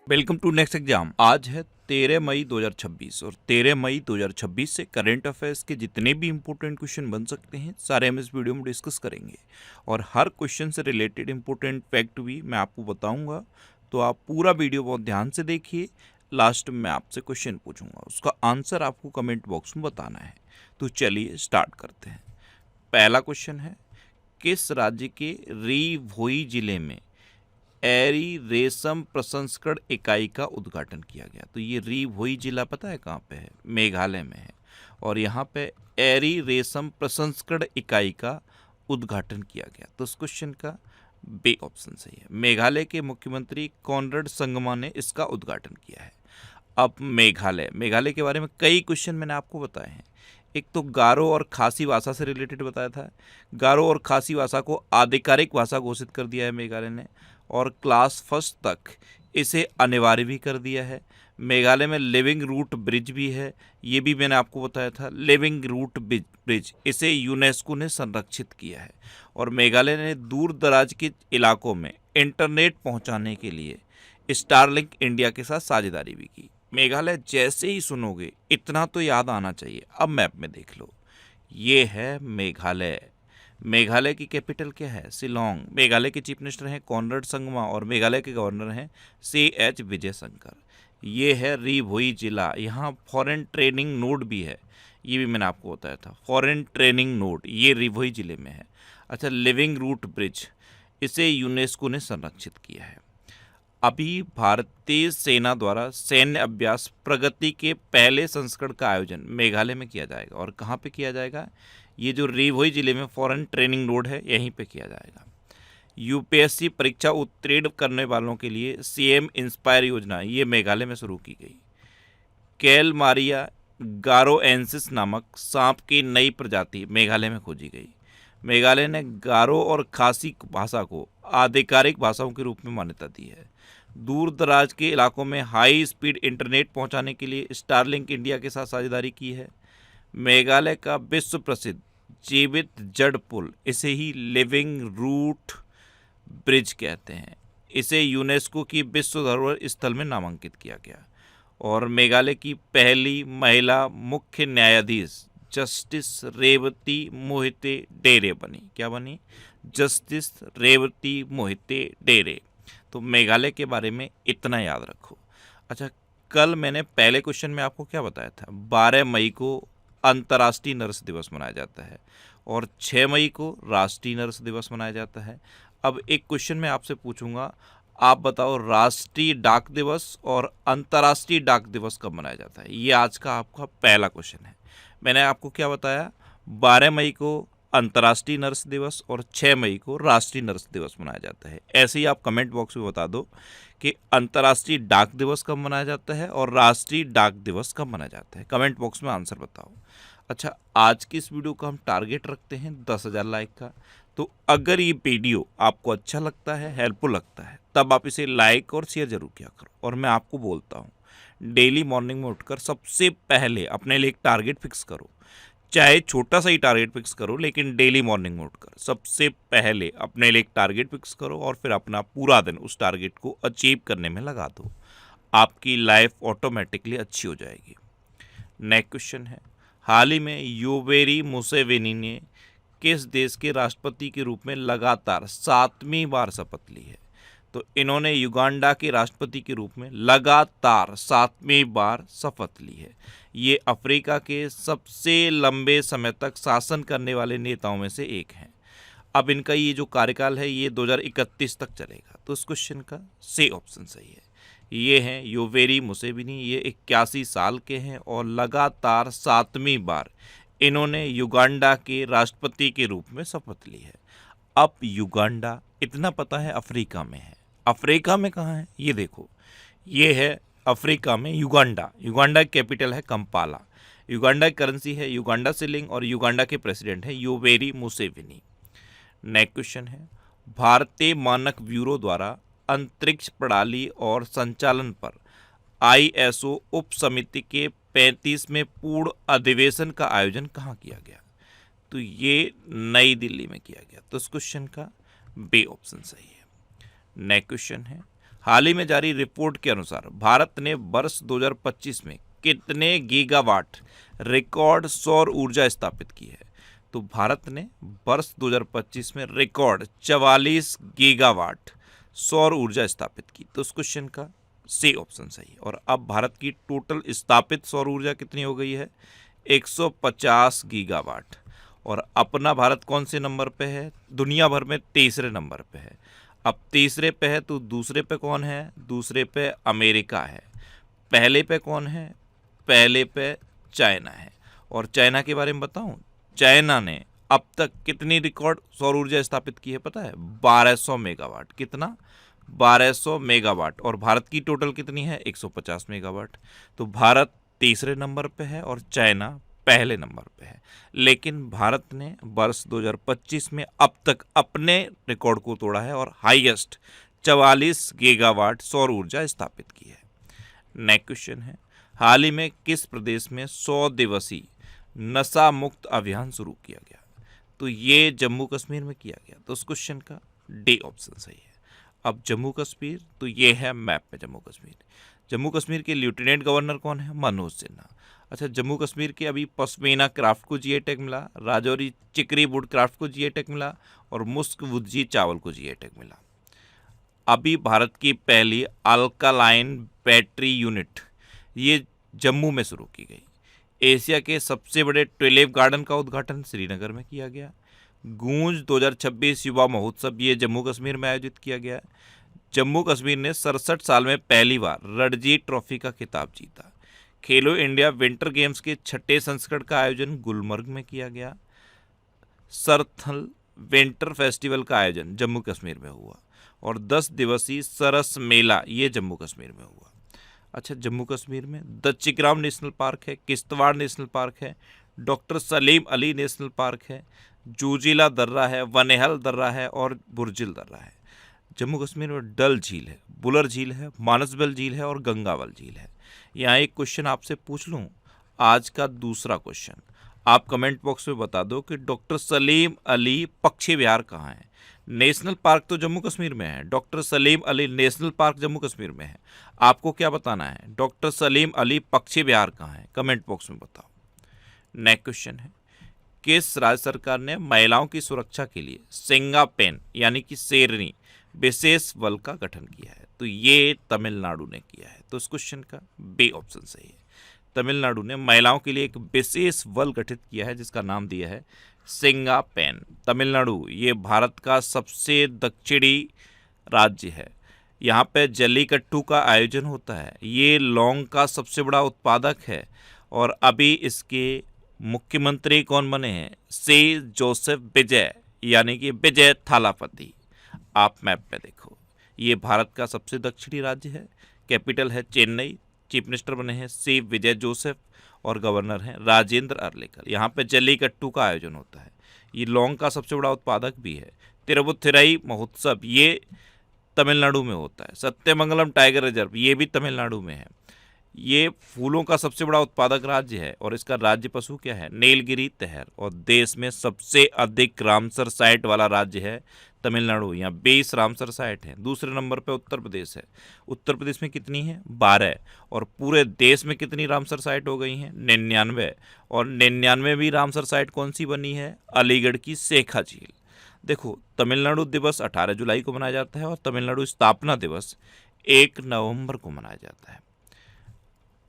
Welcome to next exam. आज है 13 मई 2026 और 13 मई 2026 से करंट अफेयर्स के जितने भी इंपॉर्टेंट क्वेश्चन बन सकते हैं सारे हम इस वीडियो में डिस्कस करेंगे और हर क्वेश्चन से रिलेटेड इंपॉर्टेंट फैक्ट भी मैं आपको बताऊंगा। तो आप पूरा वीडियो बहुत ध्यान से देखिए। लास्ट में मैं आपसे क्वेश्चन पूछूंगा, उसका आंसर आपको कमेंट बॉक्स में बताना है। तो चलिए स्टार्ट करते हैं। पहला क्वेश्चन है, किस राज्य के री भोई जिले में एरी रेशम प्रसंस्करण इकाई का उद्घाटन किया गया? तो ये री भोई जिला पता है कहाँ पे है? मेघालय में है। और यहाँ पे एरी रेशम प्रसंस्करण इकाई का उद्घाटन किया गया। तो इस क्वेश्चन का बी ऑप्शन सही है। मेघालय के मुख्यमंत्री कॉनरेड संगमा ने इसका उद्घाटन किया है। अब मेघालय के बारे में कई क्वेश्चन मैंने आपको बताए हैं। एक तो गारो और खासी भाषा से रिलेटेड बताया था। गारो और खासी भाषा को आधिकारिक भाषा घोषित कर दिया है मेघालय ने और क्लास फर्स्ट तक इसे अनिवार्य भी कर दिया है। मेघालय में लिविंग रूट ब्रिज भी है, ये भी मैंने आपको बताया था। लिविंग रूट ब्रिज इसे यूनेस्को ने संरक्षित किया है। और मेघालय ने दूर दराज के इलाकों में इंटरनेट पहुंचाने के लिए स्टारलिंक इंडिया के साथ साझेदारी भी की। मेघालय जैसे ही सुनोगे इतना तो याद आना चाहिए। अब मैप में देख लो, ये है मेघालय। मेघालय की कैपिटल क्या है? शिलोंग। मेघालय के चीफ मिनिस्टर हैं कॉनरेड संगमा और मेघालय के गवर्नर हैं CH विजयशंकर। ये है री भोई जिला। यहाँ फॉरेन ट्रेनिंग नोड भी है, ये भी मैंने आपको बताया था। फॉरेन ट्रेनिंग नोड ये री भोई जिले में है। अच्छा, लिविंग रूट ब्रिज इसे यूनेस्को ने संरक्षित किया है। अभी भारतीय सेना द्वारा सैन्य अभ्यास प्रगति के पहले संस्करण का आयोजन मेघालय में किया जाएगा। और कहाँ पे किया जाएगा? ये जो री भोई जिले में फॉरेन ट्रेनिंग रोड है यहीं पे किया जाएगा। UPSC परीक्षा उत्तीर्ण करने वालों के लिए CM इंस्पायर योजना ये मेघालय में शुरू की गई। कैलमारिया गारोएंसिस नामक सांप की नई प्रजाति मेघालय में खोजी गई। मेघालय ने गारो और खासी भाषा को आधिकारिक भाषाओं के रूप में मान्यता दी है। दूर दराज के इलाकों में हाई स्पीड इंटरनेट पहुंचाने के लिए स्टारलिंक इंडिया के साथ साझेदारी की है। मेघालय का विश्व प्रसिद्ध जीवित जड़ पुल, इसे ही लिविंग रूट ब्रिज कहते हैं, इसे यूनेस्को की विश्व धरोहर स्थल में नामांकित किया गया। और मेघालय की पहली महिला मुख्य न्यायाधीश जस्टिस रेवती मोहिते डेरे बनी। क्या बनी? जस्टिस रेवती मोहिते डेरे। तो मेघालय के बारे में इतना याद रखो। अच्छा, कल मैंने पहले क्वेश्चन में आपको क्या बताया था? 12 मई को अंतर्राष्ट्रीय नर्स दिवस मनाया जाता है और 6 मई को राष्ट्रीय नर्स दिवस मनाया जाता है। अब एक क्वेश्चन मैं आपसे पूछूंगा, आप बताओ राष्ट्रीय डाक दिवस और अंतर्राष्ट्रीय डाक दिवस कब मनाया जाता है? ये आज का आपका पहला क्वेश्चन है। मैंने आपको क्या बताया? 12 मई को अंतर्राष्ट्रीय नर्स दिवस और 6 मई को राष्ट्रीय नर्स दिवस मनाया जाता है। ऐसे ही आप कमेंट बॉक्स में बता दो कि अंतर्राष्ट्रीय डाक दिवस कब मनाया जाता है और राष्ट्रीय डाक दिवस कब मनाया जाता है। कमेंट बॉक्स में आंसर बताओ। अच्छा, आज की इस वीडियो का हम टारगेट रखते हैं 10,000 लाइक का। तो अगर ये वीडियो आपको अच्छा लगता है, हेल्पफुल लगता है, तब आप इसे लाइक और शेयर जरूर किया करो। और मैं आपको बोलता हूँ, डेली मॉर्निंग में उठकर सबसे पहले अपने लिए एक टारगेट फिक्स करो। चाहे छोटा सा ही टारगेट फिक्स करो, लेकिन डेली मॉर्निंग में उठकर सबसे पहले अपने लिए एक टारगेट फिक्स करो और फिर अपना पूरा दिन उस टारगेट को अचीव करने में लगा दो। आपकी लाइफ ऑटोमेटिकली अच्छी हो जाएगी। नेक्स्ट क्वेश्चन है, हाल ही में योवेरी मुसेवेनी ने किस देश के राष्ट्रपति के रूप में लगातार 7वीं बार शपथ ली है? तो इन्होंने युगांडा के राष्ट्रपति के रूप में लगातार 7वीं बार शपथ ली है। ये अफ्रीका के सबसे लंबे समय तक शासन करने वाले नेताओं में से एक हैं। अब इनका ये जो कार्यकाल है ये 2031 तक चलेगा। तो इस क्वेश्चन का सी ऑप्शन सही है। ये हैं योवेरी मुसेवेनी। ये 81 साल के हैं और लगातार 7वीं बार इन्होंने युगांडा के राष्ट्रपति के रूप में शपथ ली है। अब युगांडा इतना पता है अफ्रीका में है। अफ्रीका में कहाँ है ये देखो, ये है अफ्रीका में युगांडा। युगांडा की कैपिटल है कंपाला। युगांडा की करेंसी है युगांडा शिलिंग और युगांडा के प्रेसिडेंट है योवेरी मुसेवेनी। नेक्स्ट क्वेश्चन है, भारतीय मानक ब्यूरो द्वारा अंतरिक्ष प्रणाली और संचालन पर ISO उप समिति के 35वें पूर्ण अधिवेशन का आयोजन कहाँ किया गया? तो ये नई दिल्ली में किया गया। तो इस क्वेश्चन का बी ऑप्शन सही है। नेक्स्ट क्वेश्चन है, हाल ही में जारी रिपोर्ट के अनुसार भारत ने वर्ष 2025 में कितने गीगावाट रिकॉर्ड सौर ऊर्जा स्थापित की है? तो भारत ने वर्ष 2025 में रिकॉर्ड 44 गीगावाट सौर ऊर्जा स्थापित की। तो उस क्वेश्चन का सी ऑप्शन सही है। और अब भारत की टोटल स्थापित सौर ऊर्जा कितनी हो गई है? 150 गीगावाट। और अपना भारत कौन से नंबर पे है? दुनिया भर में तीसरे नंबर पे है। अब तीसरे पे है तो दूसरे पे कौन है? दूसरे पे अमेरिका है। पहले पे कौन है? पहले पे चाइना है। और चाइना के बारे में बताऊं, चाइना ने अब तक कितनी रिकॉर्ड सौर ऊर्जा स्थापित की है पता है? 1200 मेगावाट। कितना? 1200 मेगावाट। और भारत की टोटल कितनी है? 150 मेगावाट। तो भारत तीसरे नंबर पे है और चाइना पहले नंबर पे है। लेकिन भारत ने वर्ष 2025 में अब तक अपने रिकॉर्ड को तोड़ा है और हाईएस्ट 44 गीगावाट सौर ऊर्जा स्थापित की है। नेक्स्ट क्वेश्चन है, हाल ही में किस प्रदेश में 100 दिवसीय नशा मुक्त अभियान शुरू किया गया? तो ये जम्मू कश्मीर में किया गया। तो उस क्वेश्चन का डी ऑप्शन सही है। अब जम्मू कश्मीर, तो ये है मैप पे जम्मू कश्मीर। जम्मू कश्मीर के लेफ्टिनेंट गवर्नर कौन है? मनोज सिन्हा। अच्छा, जम्मू कश्मीर के अभी पश्मीना क्राफ्ट को जीआई टैग मिला, राजौरी चिकरी वुड क्राफ्ट को जीआई टैग मिला और मुस्क वुज्जी चावल को जीआई टैग मिला। अभी भारत की पहली अल्कालाइन बैटरी यूनिट ये जम्मू में शुरू की गई। एशिया के सबसे बड़े ट्यूलिप गार्डन का उद्घाटन श्रीनगर में किया गया। गूंज 2026 युवा महोत्सव ये जम्मू कश्मीर में आयोजित किया गया। जम्मू कश्मीर ने 67 साल में पहली बार रणजी ट्रॉफी का खिताब जीता। खेलो इंडिया विंटर गेम्स के 6ठे संस्करण का आयोजन गुलमर्ग में किया गया। सरथल विंटर फेस्टिवल का आयोजन जम्मू कश्मीर में हुआ और 10 दिवसीय सरस मेला ये जम्मू कश्मीर में हुआ। अच्छा, जम्मू कश्मीर में दच्चीग्राम नेशनल पार्क है, किश्तवाड़ नेशनल पार्क है, doctor Salim Ali national park है, जूजिला दर्रा है, वनेहल दर्रा है और बुर्जिल दर्रा है। जम्मू कश्मीर में डल झील है, बुलर झील है, मानसबल झील है और गंगावल झील है। यहाँ एक क्वेश्चन आपसे पूछ लूँ, आज का दूसरा क्वेश्चन, आप कमेंट बॉक्स में बता दो कि डॉक्टर सलीम अली पक्षी विहार कहाँ है? नेशनल पार्क तो जम्मू कश्मीर में है, doctor Salim Ali national park Jammu Kashmir में है। आपको क्या बताना है? डॉक्टर सलीम अली पक्षी विहार कहाँ है? कमेंट बॉक्स में बताओ। नेक्स्ट क्वेश्चन है, किस राज्य सरकार ने महिलाओं की सुरक्षा के लिए सिंगापेन यानी कि शेरनी विशेष बल का गठन किया है? तो ये तमिलनाडु ने किया है। तो इस क्वेश्चन का बी ऑप्शन सही है। तमिलनाडु ने महिलाओं के लिए एक विशेष बल गठित किया है जिसका नाम दिया है सिंगापेन। तमिलनाडु ये भारत का सबसे दक्षिणी राज्य है। यहाँ पे जल्लीकट्टू का आयोजन होता है। ये लौंग का सबसे बड़ा उत्पादक है और अभी इसके मुख्यमंत्री कौन बने हैं? सी जोसेफ विजय यानी कि विजय थालापति। आप मैप पे देखो, ये भारत का सबसे दक्षिणी राज्य है। कैपिटल है चेन्नई। चीफ मिनिस्टर बने हैं सी विजय जोसेफ और गवर्नर हैं राजेंद्र अर्लेकर। यहाँ पे जल्लीकट्टू का आयोजन होता है। ये लौंग का सबसे बड़ा उत्पादक भी है। तिरुवुथिराई महोत्सव ये तमिलनाडु में होता है। सत्यमंगलम टाइगर रिजर्व ये भी तमिलनाडु में है। ये फूलों का सबसे बड़ा उत्पादक राज्य है और इसका राज्य पशु क्या है? नीलगिरी तहर। और देश में सबसे अधिक रामसर साइट वाला राज्य है तमिलनाडु। यहाँ 20 रामसर साइट हैं। दूसरे नंबर पे उत्तर प्रदेश है। उत्तर प्रदेश में कितनी है? 12। और पूरे देश में कितनी रामसर साइट हो गई हैं? 99। और 99वीं रामसर साइट कौन सी बनी है? अलीगढ़ की शेखा झील। देखो, तमिलनाडु दिवस 18 जुलाई को मनाया जाता है और तमिलनाडु स्थापना दिवस 1 नवंबर को मनाया जाता है।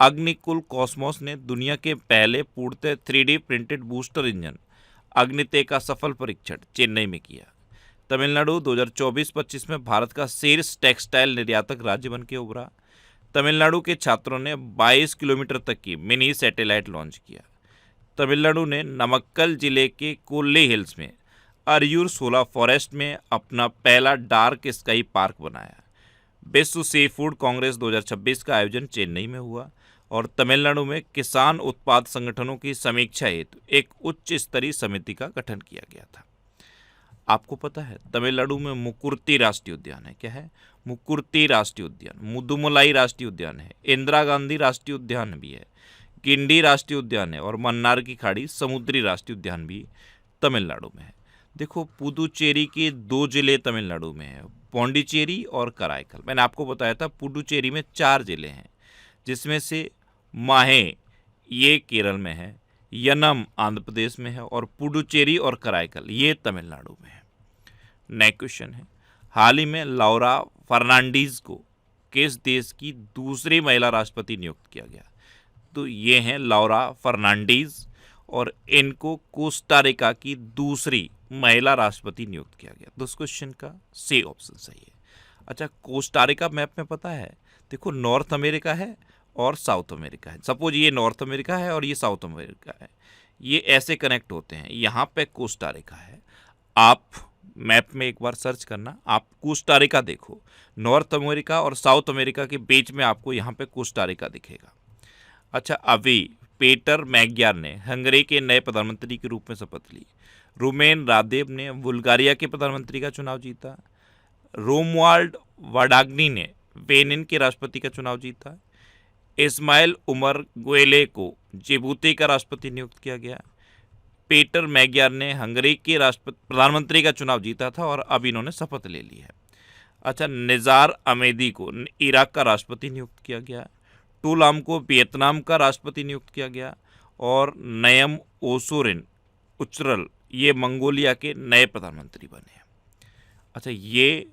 अग्निकुल कॉस्मोस ने दुनिया के पहले पूर्णतः 3D प्रिंटेड बूस्टर इंजन अग्नितेय का सफल परीक्षण चेन्नई में किया। तमिलनाडु 2024-25 में भारत का शीर्ष टेक्सटाइल निर्यातक राज्य बन के उभरा। तमिलनाडु के छात्रों ने 22 किलोमीटर तक की मिनी सैटेलाइट लॉन्च किया। तमिलनाडु ने नमक्कल जिले के कोल्ली हिल्स में अरियूर सोला फॉरेस्ट में अपना पहला डार्क स्काई पार्क बनाया। विश्व सी फूड कांग्रेस 2026 का आयोजन चेन्नई में हुआ और तमिलनाडु में किसान उत्पाद संगठनों की समीक्षा हेतु एक उच्च स्तरीय समिति का गठन किया गया था। आपको पता है तमिलनाडु में मुकुर्ती राष्ट्रीय उद्यान है। क्या है? मुकुर्ती राष्ट्रीय उद्यान। मुदुमलाई राष्ट्रीय उद्यान है। इंदिरा गांधी राष्ट्रीय उद्यान भी है। गिंडी राष्ट्रीय उद्यान है और मन्नार की खाड़ी समुद्री राष्ट्रीय उद्यान भी तमिलनाडु में है। देखो, पुदुचेरी के 2 जिले तमिलनाडु में है, पौंडीचेरी और कराईकल। मैंने आपको बताया था पुडुचेरी में 4 जिले हैं, जिसमें से माहे ये केरल में है, यनम आंध्र प्रदेश में है और पुडुचेरी और कराईकल ये तमिलनाडु में है। नेक्स्ट क्वेश्चन है, हाल ही में लौरा फर्नांडीज को किस देश की दूसरी महिला राष्ट्रपति नियुक्त किया गया? तो ये हैं लौरा फर्नांडीज और इनको कोस्टारिका की दूसरी महिला राष्ट्रपति नियुक्त किया गया। तो इस क्वेश्चन का सी ऑप्शन सही है। अच्छा, कोस्टारिका मैप में पता है, देखो नॉर्थ अमेरिका है और साउथ अमेरिका है। सपोज ये नॉर्थ अमेरिका है और ये साउथ अमेरिका है, ये ऐसे कनेक्ट होते हैं। यहाँ पे कोस्टारिका है, आप मैप में एक बार सर्च करना, आप कोस्टारिका देखो, नॉर्थ अमेरिका और साउथ अमेरिका के बीच में आपको यहाँ पे कोस्टारिका दिखेगा। अच्छा, अभी पीटर मैग्यार ने हंगरी के नए प्रधानमंत्री के रूप में शपथ ली। रुमेन रादेव ने बुल्गारिया के प्रधानमंत्री का चुनाव जीता। रोमुआल्ड वाडाग्नी ने बेनिन के राष्ट्रपति का चुनाव जीता। इस्माइल उमर गुएले को जिबूती का राष्ट्रपति नियुक्त किया गया। पीटर मैग्यार ने हंगरी के प्रधानमंत्री का चुनाव जीता था और अब इन्होंने शपथ ले ली है। अच्छा, निज़ार अमेदी को इराक का राष्ट्रपति नियुक्त किया गया। टूलाम को वियतनाम का राष्ट्रपति नियुक्त किया गया और नयम ओसुरिन उचरल ये मंगोलिया के नए प्रधानमंत्री बने हैं। अच्छा, ये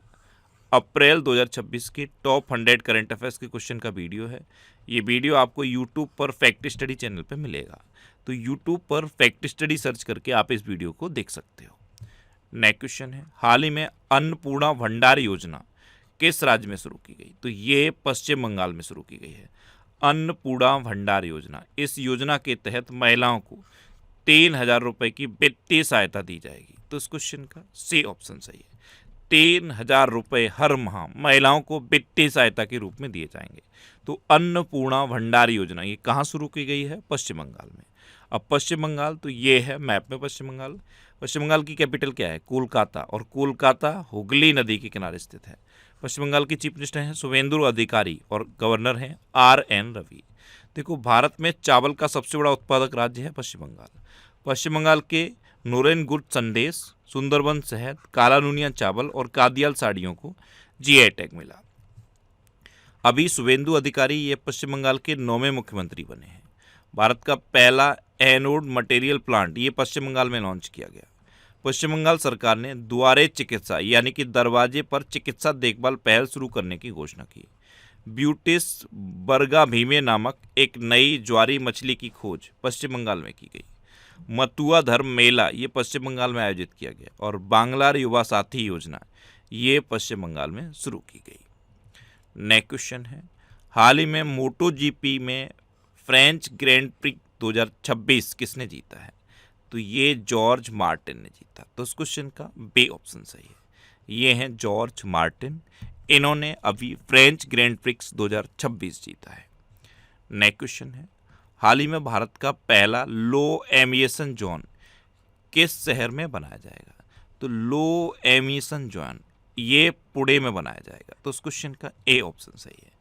अप्रैल 2026 की टॉप 100 करंट अफेयर्स के क्वेश्चन का वीडियो है। ये वीडियो आपको यूट्यूब पर फैक्ट स्टडी चैनल पे मिलेगा, तो यूट्यूब पर फैक्ट स्टडी सर्च करके आप इस वीडियो को देख सकते हो। नेक्स्ट क्वेश्चन है, हाल ही में अन्नपूर्णा भंडार योजना किस राज्य में शुरू की गई? तो ये पश्चिम बंगाल में शुरू की गई है। अन्नपूर्णा भंडार योजना, इस योजना के तहत महिलाओं को 3,000 रुपये की वित्तीय सहायता दी जाएगी। तो इस क्वेश्चन का सी ऑप्शन सही है। 3,000 रुपये हर माह महिलाओं को वित्तीय सहायता के रूप में दिए जाएंगे। तो अन्नपूर्णा भंडार योजना ये कहाँ शुरू की गई है? पश्चिम बंगाल में। अब पश्चिम बंगाल, तो ये है मैप में पश्चिम बंगाल। पश्चिम बंगाल की कैपिटल क्या है? कोलकाता, और कोलकाता हुगली नदी के किनारे स्थित है। पश्चिम बंगाल के चीफ मिनिस्टर हैं शुभेंदु अधिकारी और गवर्नर हैं RN रवि। देखो, भारत में चावल का सबसे बड़ा उत्पादक राज्य है पश्चिम बंगाल। पश्चिम बंगाल के नूरेन गुड़ संदेश, सुंदरबन शहद, काला नूनिया चावल और कादियाल साड़ियों को GI टैग मिला। अभी शुभेंदु अधिकारी ये पश्चिम बंगाल के 9वें मुख्यमंत्री बने हैं। भारत का पहला एनोड मटेरियल प्लांट ये पश्चिम बंगाल में लॉन्च किया गया। पश्चिम बंगाल सरकार ने द्वारे चिकित्सा यानी कि दरवाजे पर चिकित्सा देखभाल पहल शुरू करने की घोषणा की। ब्यूटिस बर्गा भीमे नामक एक नई ज्वारी मछली की खोज पश्चिम बंगाल में की गई। मतुआ धर्म मेला ये पश्चिम बंगाल में आयोजित किया गया और बांग्लार युवा साथी योजना ये पश्चिम बंगाल में शुरू की गई। नेक्स्ट क्वेश्चन है, हाल ही में मोटो GP में फ्रेंच ग्रैंड प्रिक्स 2026 किसने जीता है? तो ये जॉर्ज मार्टिन ने जीता। तो इस क्वेश्चन का बी ऑप्शन सही है। ये हैं जॉर्ज मार्टिन, इन्होंने अभी फ्रेंच ग्रैंड प्रिक्स 2026 जीता है। नेक्स्ट क्वेश्चन है, हाल ही में भारत का पहला लो एमिशन जोन किस शहर में बनाया जाएगा? तो लो एमिशन जोन ये पुणे में बनाया जाएगा। तो इस क्वेश्चन का ए ऑप्शन सही है।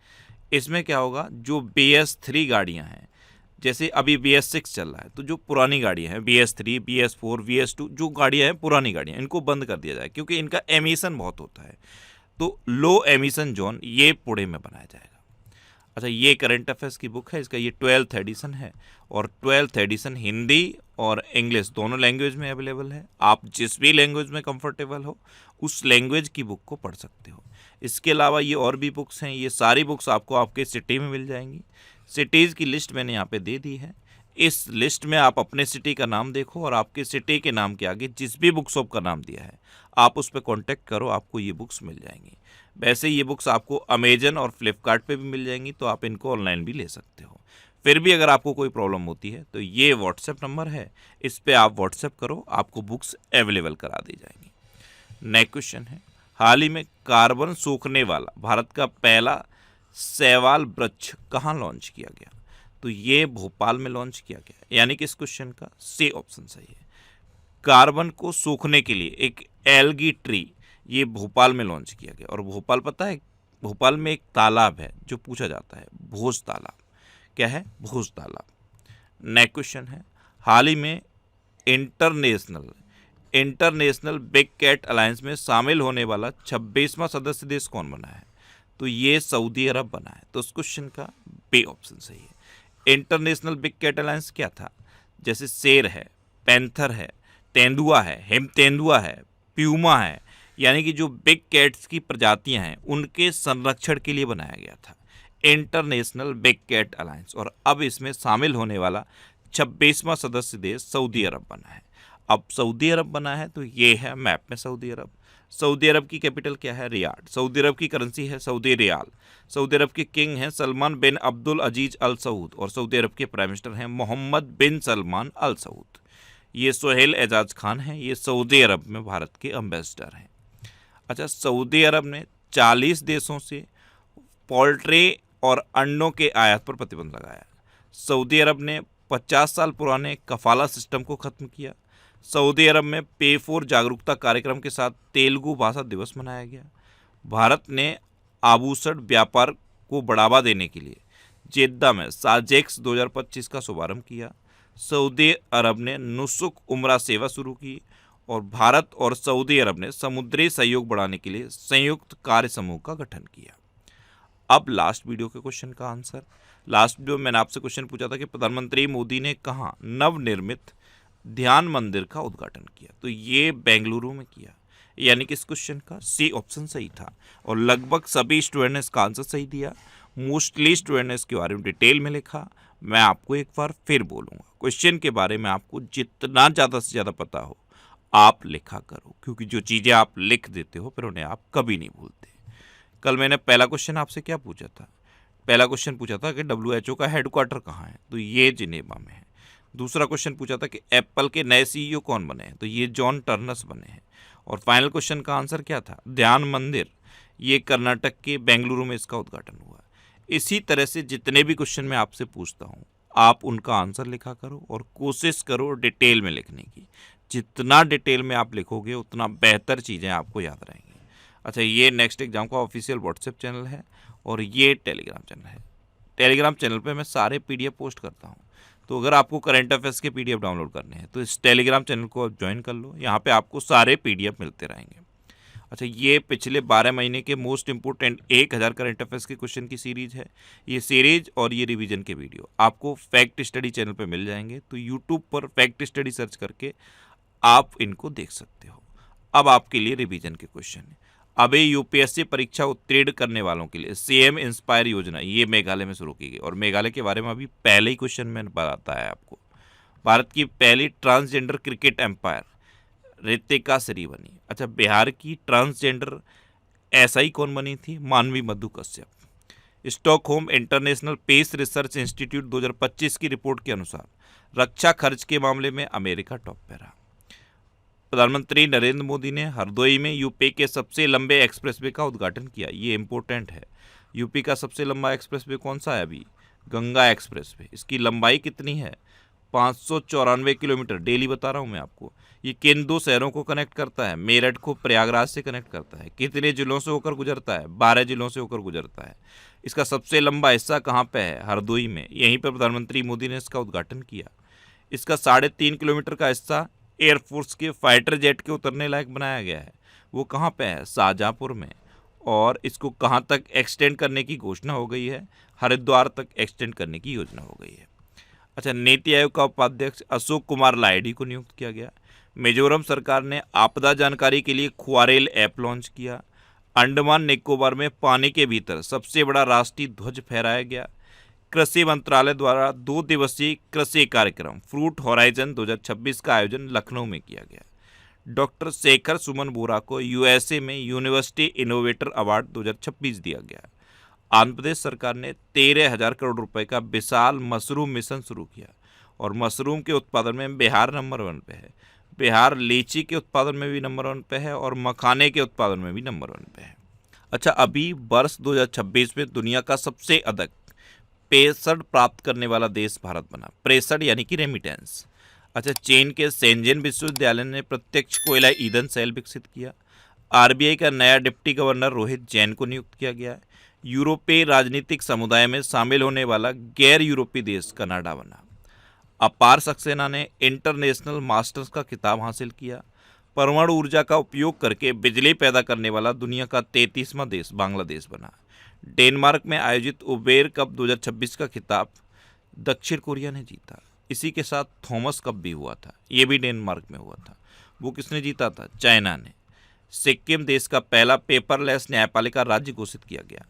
इसमें क्या होगा, जो BS3 गाड़ियां हैं, जैसे अभी BS6 चल रहा है, तो जो पुरानी गाड़ियां हैं BS3, BS4, BS2 जो गाड़ियां हैं पुरानी गाड़ियां, इनको बंद कर दिया जाए क्योंकि इनका एमिशन बहुत होता है। तो लो एमिशन जोन ये पुणे में बनाया जाएगा। अच्छा, ये करंट अफेयर्स की बुक है, इसका ये 12th एडिशन है और 12th एडिशन हिंदी और इंग्लिश दोनों लैंग्वेज में अवेलेबल है। आप जिस भी लैंग्वेज में कंफर्टेबल हो उस लैंग्वेज की बुक को पढ़ सकते हो। इसके अलावा ये और भी बुक्स हैं, ये सारी बुक्स आपको आपके सिटी में मिल जाएंगी। सिटीज़ की लिस्ट मैंने यहाँ पे दे दी है। इस लिस्ट में आप अपने सिटी का नाम देखो और आपके सिटी के नाम के आगे जिस भी बुक शॉप का नाम दिया है आप उस पर कॉन्टैक्ट करो, आपको ये बुक्स मिल जाएंगी। वैसे ये बुक्स आपको अमेजन और फ्लिपकार्ट पे भी मिल जाएंगी, तो आप इनको ऑनलाइन भी ले सकते हो। फिर भी अगर आपको कोई प्रॉब्लम होती है तो ये व्हाट्सएप नंबर है, इस पर आप व्हाट्सएप करो, आपको बुक्स अवेलेबल करा दी जाएंगी। नेक्स्ट क्वेश्चन है, हाल ही में कार्बन सोखने वाला भारत का पहला शैवाल वृक्ष कहाँ लॉन्च किया गया? तो ये भोपाल में लॉन्च किया गया, यानी कि इस क्वेश्चन का सी ऑप्शन सही है। कार्बन को सोखने के लिए एक एल्गी ट्री ये भोपाल में लॉन्च किया गया। और भोपाल पता है, भोपाल में एक तालाब है जो पूछा जाता है, भोज तालाब। क्या है? भोज तालाब। नेक्स्ट क्वेश्चन है, हाल ही में international international big cat alliance में शामिल होने वाला 26वां सदस्य देश कौन बना है? तो ये सऊदी अरब बना है। तो उस क्वेश्चन का बी ऑप्शन सही है। इंटरनेशनल बिग कैट अलायंस क्या था? जैसे शेर है, पैंथर है, तेंदुआ है, हिम तेंदुआ है, प्यूमा है, यानी कि जो बिग कैट्स की प्रजातियां हैं उनके संरक्षण के लिए बनाया गया था इंटरनेशनल बिग कैट अलायंस। और अब इसमें शामिल होने वाला 26वां सदस्य देश सऊदी अरब बना है। अब सऊदी अरब बना है तो ये है मैप में सऊदी अरब। सऊदी अरब की कैपिटल क्या है? रियाद। सऊदी अरब की करेंसी है सऊदी रियाल। सऊदी अरब के किंग हैं सलमान बिन अब्दुल अजीज अल सऊद और सऊदी अरब के प्राइम मिनिस्टर हैं मोहम्मद बिन सलमान अल सऊद। ये सोहेल एजाज खान हैं, ये सऊदी अरब में भारत के एम्बेसडर हैं। अच्छा, सऊदी अरब ने 40 देशों से पोल्ट्री और अंडों के आयात पर प्रतिबंध लगाया। सऊदी अरब ने 50 साल पुराने कफाला सिस्टम को खत्म किया। सऊदी अरब में पे फॉर जागरूकता कार्यक्रम के साथ तेलुगु भाषा दिवस मनाया गया। भारत ने आभूषण व्यापार को बढ़ावा देने के लिए जेद्दा में साजेक्स 2025 का शुभारंभ किया। सऊदी अरब ने नुसुक उम्रा सेवा शुरू की और भारत और सऊदी अरब ने समुद्री सहयोग बढ़ाने के लिए संयुक्त कार्य समूह का गठन किया। अब लास्ट वीडियो के क्वेश्चन का आंसर। लास्ट वीडियो में मैंने आपसे क्वेश्चन पूछा था कि प्रधानमंत्री मोदी ने कहाँ नवनिर्मित ध्यान मंदिर का उद्घाटन किया? तो ये बेंगलुरु में किया, यानी कि इस क्वेश्चन का सी ऑप्शन सही था। और लगभग सभी स्टूडेंट ने इसका आंसर सही दिया। मोस्टली स्टूडेंट ने इसके बारे में डिटेल में लिखा। मैं आपको एक बार फिर बोलूँगा, क्वेश्चन के बारे में आपको जितना ज़्यादा से ज़्यादा पता हो आप लिखा करो, क्योंकि जो चीज़ें आप लिख देते हो फिर उन्हें आप कभी नहीं भूलते। कल मैंने पहला क्वेश्चन आपसे क्या पूछा था? पहला क्वेश्चन पूछा था कि WHO का हेडक्वार्टर कहाँ है? तो ये जिनेवा में है। दूसरा क्वेश्चन पूछा था कि एप्पल के नए CEO कौन बने हैं? तो ये जॉन टर्नस बने हैं। और फाइनल क्वेश्चन का आंसर क्या था? ध्यान मंदिर, ये कर्नाटक के बेंगलुरु में इसका उद्घाटन हुआ। इसी तरह से जितने भी क्वेश्चन मैं आपसे पूछता हूँ आप उनका आंसर लिखा करो और कोशिश करो डिटेल में लिखने की। जितना डिटेल में आप लिखोगे उतना बेहतर चीज़ें आपको याद रहेंगी। अच्छा, ये नेक्स्ट एग्जाम का ऑफिशियल व्हाट्सएप चैनल है और ये टेलीग्राम चैनल है। टेलीग्राम चैनल पे मैं सारे PDF पोस्ट करता हूँ। तो अगर आपको करंट अफेयर्स के PDF डाउनलोड करने हैं तो इस टेलीग्राम चैनल को आप ज्वाइन कर लो। यहाँ पे आपको सारे PDF मिलते रहेंगे। अच्छा, ये पिछले 12 महीने के मोस्ट इंपोर्टेंट 1000 करंट अफेयर्स के क्वेश्चन की सीरीज़ है। ये सीरीज और ये रिवीजन के वीडियो आपको फैक्ट स्टडी चैनल पे मिल जाएंगे। तो यूट्यूब पर फैक्ट स्टडी सर्च करके आप इनको देख सकते हो। अब आपके लिए रिवीजन के क्वेश्चन है। अभी UPSC परीक्षा उत्तीर्ण करने वालों के लिए CM इंस्पायर योजना ये मेघालय में शुरू की गई। और मेघालय के बारे में अभी पहले ही क्वेश्चन मैंने बताया आपको। भारत की पहली transgender cricket umpire Ritika Shri बनी। अच्छा, बिहार की ट्रांसजेंडर SI कौन बनी थी? Manvi Madhu Kashyap. Stockholm International Peace Research Institute 2025 की रिपोर्ट के अनुसार रक्षा खर्च के मामले में अमेरिका टॉप पे रहा। प्रधानमंत्री नरेंद्र मोदी ने हरदोई में यूपी के सबसे लंबे एक्सप्रेसवे का उद्घाटन किया। ये इंपॉर्टेंट है। यूपी का सबसे लंबा एक्सप्रेसवे कौन सा है? अभी गंगा एक्सप्रेसवे। इसकी लंबाई कितनी है? 594 किलोमीटर। डेली बता रहा हूँ मैं आपको। ये किन 2 शहरों को कनेक्ट करता है? मेरठ को प्रयागराज से कनेक्ट करता है। कितने जिलों से होकर गुजरता है? 12 जिलों से होकर गुजरता है। इसका सबसे लंबा हिस्सा कहाँ पे है? हरदोई में। यहीं पर प्रधानमंत्री मोदी ने इसका उद्घाटन किया। इसका 3.5 किलोमीटर का हिस्सा एयरफोर्स के फाइटर जेट के उतरने लायक बनाया गया है। वो कहाँ पे है? शाहजहाँपुर में। और इसको कहाँ तक एक्सटेंड करने की घोषणा हो गई है? हरिद्वार तक एक्सटेंड करने की योजना हो गई है। अच्छा, नीति आयोग का उपाध्यक्ष अशोक कुमार लाहिड़ी को नियुक्त किया गया। मिजोरम सरकार ने आपदा जानकारी के लिए खुआरेल ऐप लॉन्च किया। अंडमान निकोबार में पानी के भीतर सबसे बड़ा राष्ट्रीय ध्वज फहराया गया। कृषि मंत्रालय द्वारा 2 दिवसीय कृषि कार्यक्रम फ्रूट होराइजन 2026 का आयोजन लखनऊ में किया गया। डॉक्टर शेखर सुमन बोरा को USA में यूनिवर्सिटी इनोवेटर अवार्ड 2026 दिया गया। आंध्र प्रदेश सरकार ने 13,000 करोड़ रुपए का विशाल मशरूम मिशन शुरू किया और मशरूम के उत्पादन में बिहार नंबर 1 पे है। बिहार लीची के उत्पादन में भी नंबर 1 पे है और मखाने के उत्पादन में भी नंबर 1 पे है। अच्छा, अभी वर्ष 2026 में दुनिया का सबसे अधिक पेसड़ प्राप्त करने वाला देश भारत बना। प्रेषण यानी कि रेमिटेंस। अच्छा, चीन के शेंजन विश्वविद्यालय ने प्रत्यक्ष कोयला ईंधन सेल विकसित किया। RBI का नया डिप्टी गवर्नर रोहित जैन को नियुक्त किया गया है। यूरोपीय राजनीतिक समुदाय में शामिल होने वाला गैर यूरोपीय देश कनाडा बना। अपार सक्सेना ने इंटरनेशनल मास्टर्स का खिताब हासिल किया। परमाणु ऊर्जा का उपयोग करके बिजली पैदा करने वाला दुनिया का 33वां देश बांग्लादेश बना। डेनमार्क में आयोजित उबेर कप 2026 का खिताब दक्षिण कोरिया ने जीता। इसी के साथ थॉमस कप भी हुआ था, ये भी डेनमार्क में हुआ था। वो किसने जीता था? चाइना ने। सिक्किम देश का पहला पेपरलेस न्यायपालिका राज्य घोषित किया गया।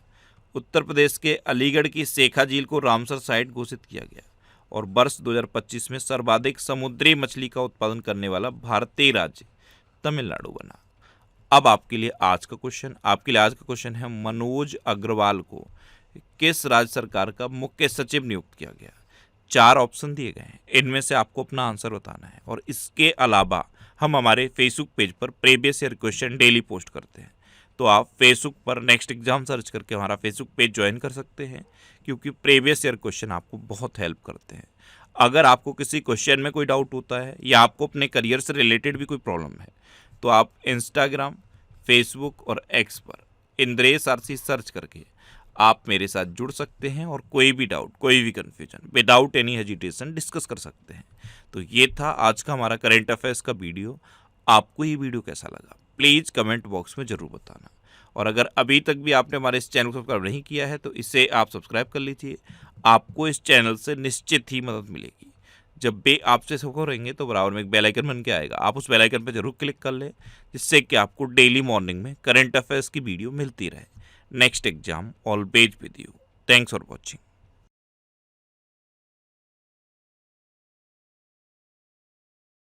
उत्तर प्रदेश के अलीगढ़ की शेखा झील को रामसर साइट घोषित किया गया। और वर्ष 2025 में सर्वाधिक समुद्री मछली का उत्पादन करने वाला भारतीय राज्य तमिलनाडु बना। अब आपके लिए आज का क्वेश्चन है, मनोज अग्रवाल को किस राज्य सरकार का मुख्य सचिव नियुक्त किया गया? 4 ऑप्शन दिए गए हैं, इनमें से आपको अपना आंसर बताना है। और इसके अलावा हम हमारे फेसबुक पेज पर previous year question daily post करते हैं, तो आप फेसबुक पर नेक्स्ट एग्जाम सर्च करके हमारा फेसबुक पेज ज्वाइन कर सकते हैं, क्योंकि प्रीवियस ईयर क्वेश्चन आपको बहुत हेल्प करते हैं। अगर आपको किसी क्वेश्चन में कोई डाउट होता है या आपको अपने करियर से रिलेटेड भी कोई प्रॉब्लम है, तो आप इंस्टाग्राम, फेसबुक और एक्स पर इंद्रेश आरसी सर्च करके आप मेरे साथ जुड़ सकते हैं और कोई भी डाउट, कोई भी confusion without any hesitation discuss कर सकते हैं। तो ये था आज का हमारा करंट अफेयर्स का वीडियो। आपको ये वीडियो कैसा लगा प्लीज़ कमेंट बॉक्स में ज़रूर बताना। और अगर अभी तक भी आपने हमारे इस चैनल को सब्सक्राइब नहीं किया है तो इसे आप सब्सक्राइब कर लीजिए। आपको इस चैनल से निश्चित ही मदद मिलेगी। जब भी आपसे सपोर्ट रहेंगे तो बराबर में एक बेल आइकन बन के आएगा, आप उस बेल आइकन पर जरूर क्लिक कर लें, जिससे कि आपको डेली मॉर्निंग में करंट अफेयर्स की वीडियो मिलती रहे। Next exam always with you. Thanks for watching.